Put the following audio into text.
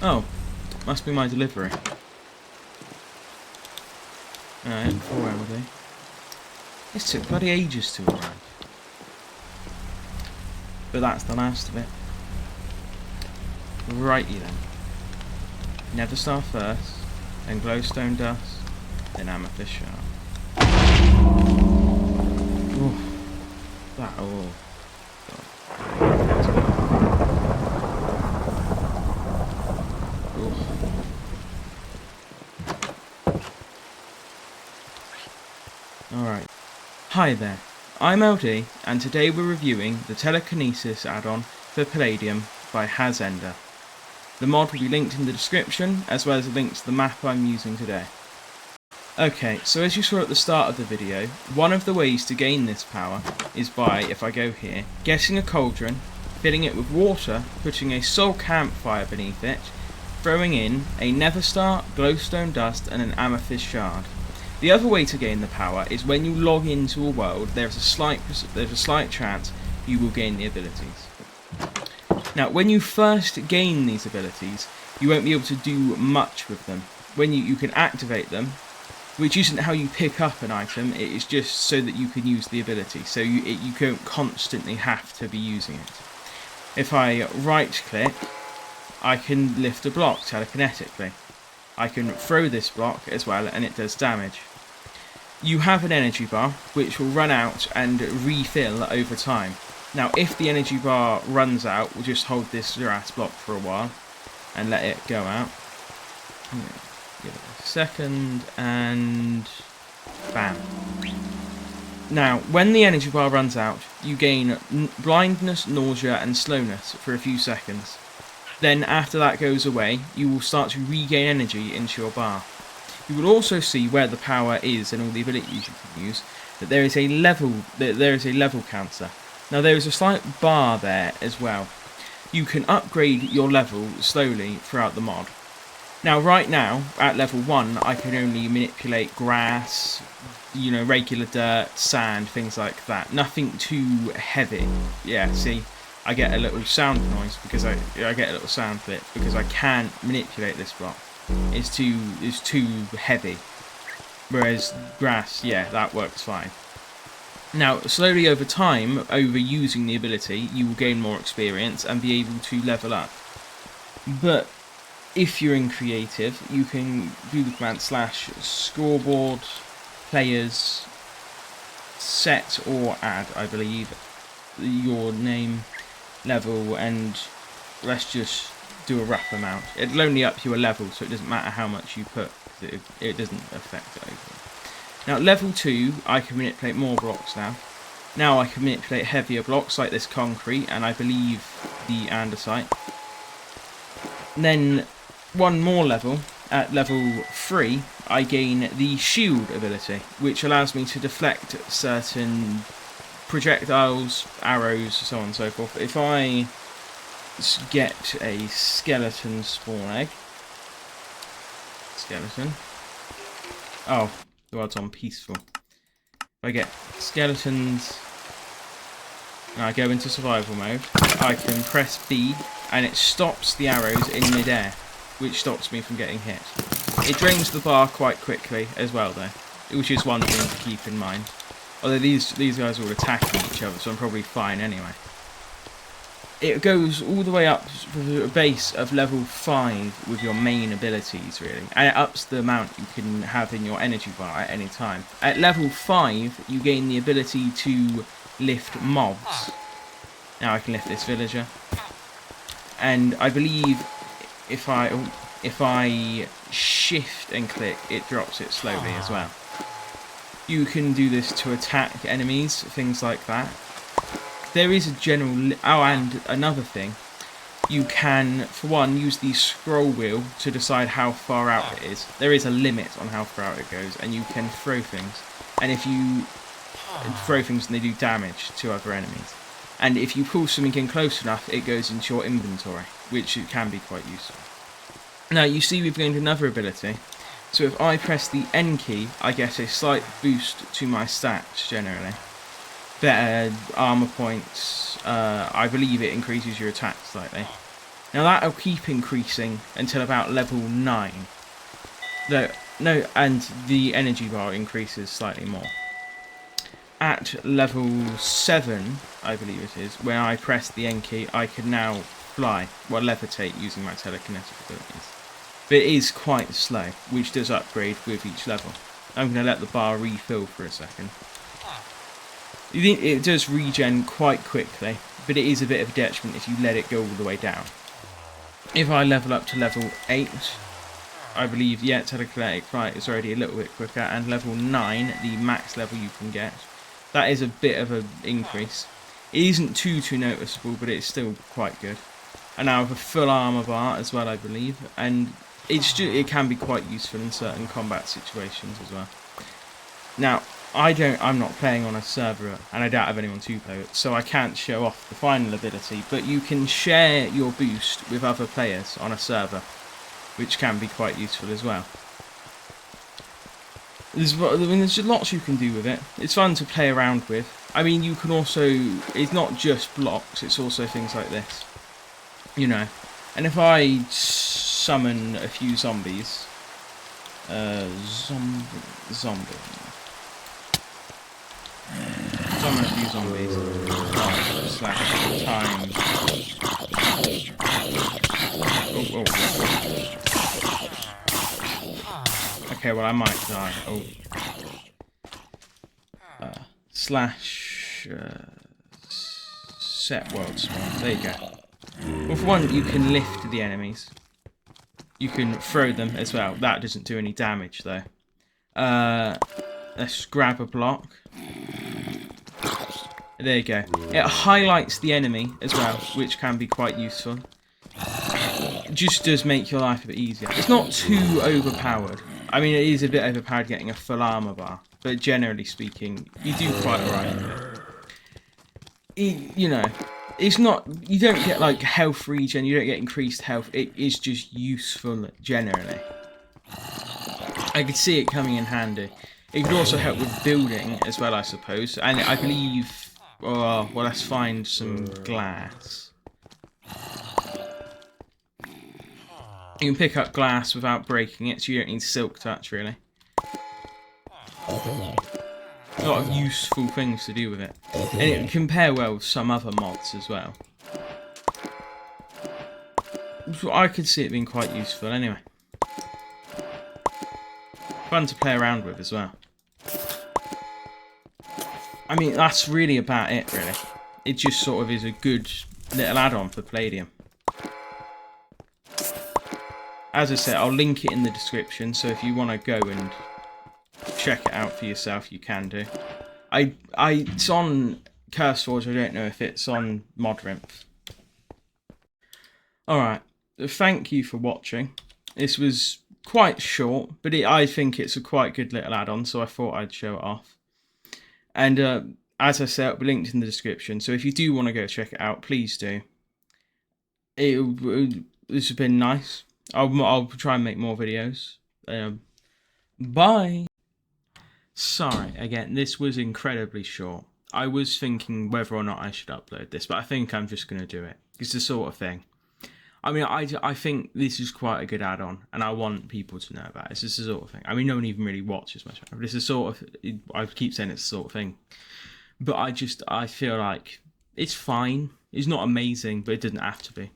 Oh, must be my delivery. Alright, 4 MLD. This took bloody ages to arrive. But that's the last of it. Righty then. Nether Star first, then glowstone dust, then amethyst shard. Ooh, that all. Alright. Hi there, I'm LD, and today we're reviewing the Telekinesis add-on for Palladium by Hazender. The mod will be linked in the description, as well as a link to the map I'm using today. Okay, so as you saw at the start of the video, one of the ways to gain this power is by, if I go here, getting a cauldron, filling it with water, putting a soul campfire beneath it, throwing in a nether star, glowstone dust, and an amethyst shard. The other way to gain the power is when you log into a world, there's a slight chance you will gain the abilities. Now, when you first gain these abilities, you won't be able to do much with them. When you can activate them, which isn't how you pick up an item, it is just so that you can use the ability, so you don't constantly have to be using it. If I right click, I can lift a block telekinetically. I can throw this block as well, and it does damage. You have an energy bar, which will run out and refill over time. Now, if the energy bar runs out, we'll just hold this grass block for a while and let it go out. Give it a second, and bam. Now, when the energy bar runs out, you gain blindness, nausea, and slowness for a few seconds. Then, after that goes away, you will start to regain energy into your bar. You will also see where the power is and all the abilities you can use, that there is a level counter. Now, there is a slight bar there as well. You can upgrade your level slowly throughout the mod. Now, right now, at level 1, I can only manipulate grass, regular dirt, sand, things like that. Nothing too heavy. Yeah, see? I get a little sound noise because I get a little sound clip because I can't manipulate this block. It's too heavy. Whereas grass, yeah, that works fine. Now, slowly over time, overusing the ability, you will gain more experience and be able to level up. But if you're in creative, you can do the command /scoreboard players set or add, I believe, your name, level, and let's just do a rough amount. It'll only up you a level, so it doesn't matter how much you put, it doesn't affect it overall. Now, level 2, I can manipulate more blocks now. Now I can manipulate heavier blocks like this concrete, and I believe the andesite. And then one more level, at level 3, I gain the shield ability, which allows me to deflect certain projectiles, arrows, so on and so forth. If I get a skeleton spawn egg, oh, the world's on peaceful. If I get skeletons, and I go into survival mode, I can press B, and it stops the arrows in mid-air, which stops me from getting hit. It drains the bar quite quickly as well, though, which is one thing to keep in mind. Although these guys are all attacking each other, so I'm probably fine anyway. It goes all the way up to a base of level 5 with your main abilities, really. And it ups the amount you can have in your energy bar at any time. At level 5, you gain the ability to lift mobs. Now I can lift this villager. And I believe if I shift and click, it drops it slowly as well. You can do this to attack enemies, things like that. There is a general... Oh, and another thing. You can, for one, use the scroll wheel to decide how far out it is. There is a limit on how far out it goes, and you can throw things. And if you throw things, and they do damage to other enemies. And if you pull something in close enough, it goes into your inventory, which can be quite useful. Now, you see we've gained another ability. So if I press the N key, I get a slight boost to my stats, generally. Better armor points. I believe it increases your attack slightly. Now that'll keep increasing until about level 9. No, and the energy bar increases slightly more. At level 7, I believe it is, when I press the N key, I can now fly, well, levitate using my telekinetic abilities. But it is quite slow, which does upgrade with each level. I'm going to let the bar refill for a second. It does regen quite quickly, but it is a bit of a detriment if you let it go all the way down. If I level up to level 8, I believe, yeah, telekinetic flight is already a little bit quicker, and level 9, the max level you can get, that is a bit of an increase. It isn't too noticeable, but it's still quite good. And now with a full armor bar as well, I believe, and it can be quite useful in certain combat situations as well. Now, I'm not playing on a server, and I don't have anyone to play with, so I can't show off the final ability, but you can share your boost with other players on a server, which can be quite useful as well. There's lots you can do with it. It's fun to play around with. I mean, you can also, it's not just blocks, it's also things like this. You know, and if I summon a few zombies, summon a few zombies, slash time. Oh. Okay, well I might die. Oh. Slash set world spawn. There you go. Well, for one, you can lift the enemies. You can throw them as well. That doesn't do any damage though. Let's grab a block. There you go. It highlights the enemy as well, which can be quite useful. It just does make your life a bit easier. It's not too overpowered. I mean, it is a bit overpowered getting a full armor bar, but generally speaking, you do quite alright with it. You know, it's not, you don't get like health regen, you don't get increased health, it is just useful generally. I could see it coming in handy. It could also help with building as well, I suppose, and I believe, oh, well, let's find some glass. You can pick up glass without breaking it, so you don't need silk touch, really. A lot of useful things to do with it. And it can compare well with some other mods as well. So I could see it being quite useful anyway. Fun to play around with as well. I mean, that's really about it, really. It just sort of is a good little add-on for Palladium. As I said, I'll link it in the description, so if you want to go and check it out for yourself, you can do. It's on CurseForge, I don't know if it's on Modrinth. Alright, thank you for watching. This was quite short, but I think it's a quite good little add-on, so I thought I'd show it off. And as I said, it'll be linked in the description, so if you do want to go check it out, please do. This has been nice. I'll try and make more videos. Bye! Sorry, again, this was incredibly short. I was thinking whether or not I should upload this, but I think I'm just going to do it. It's the sort of thing. I mean, I think this is quite a good add-on, and I want people to know about it. This is the sort of thing. I mean, no one even really watches much. But this is sort of, I keep saying it's the sort of thing. But I feel like it's fine. It's not amazing, but it doesn't have to be.